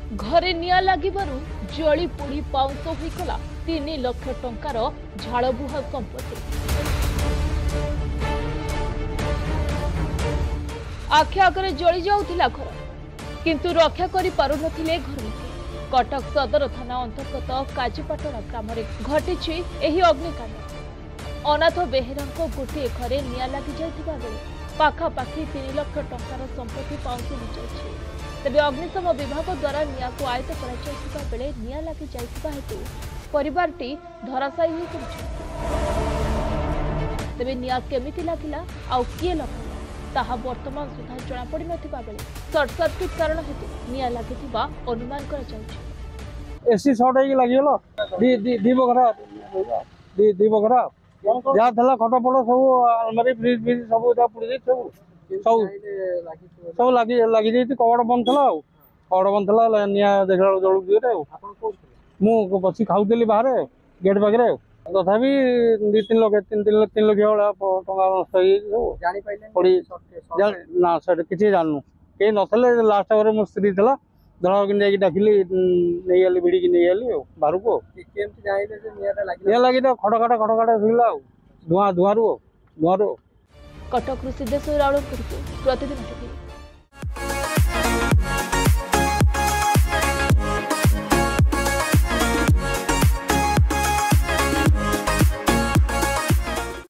घरे निया लागिबारु जली पोड़ी पाउंस होइकला 3 लाख टंकार झाड़बुहा संपत्ति। आखि आगरे जली जाउथिला घर किंतु रक्षा करि पारु नथिले घर लोके। कटक सदर थाना अंतर्गत काजीपाटଣା ग्राम घटी एही अग्निकांड। अनाथ बेहेरा गोटे घरे निया लगी जाइथिबा बेले पाखापाखि 3 लाख टंकार संपत्ति पाउंस होइछि। तेबे अग्निशम विभाग द्वारा निया को आयत्त करा बेले निया लगी जाइथिबा हेतु परिवारटी धराशायी होई पड़िछि। तेबे निया केमिति लागिला आ किए लगला ताहा वर्तमान सुधा जना पड़ी नथिबा बेले शॉर्ट सर्किट कारण हेतु निया लागिथिबा अनुमान करा जाउछि। एसी शॉर्ट होई लागिलो दी बखरा जहाँ थला खटपट सब अलमारी फ्रिज फ्रिज सब पुड़ी सब लगी जाइए कबाड़ बंद था कबाड़ बंद था निया देखला जलू दिए मु बस खाऊली बाहर गेट पाखे तथापि 2-3 लाख 3 लाख टका ना सर किसी जानू कहीं नथे लास्ट घरे मो स्त्री थी दला कि डाकिली नहीं गली भिड़ी की नहीं गली बाहर को निया लगी खटखटा शुला धुआं धुआं रू कटक सिद्धेश्वर राउत प्रतिदिन।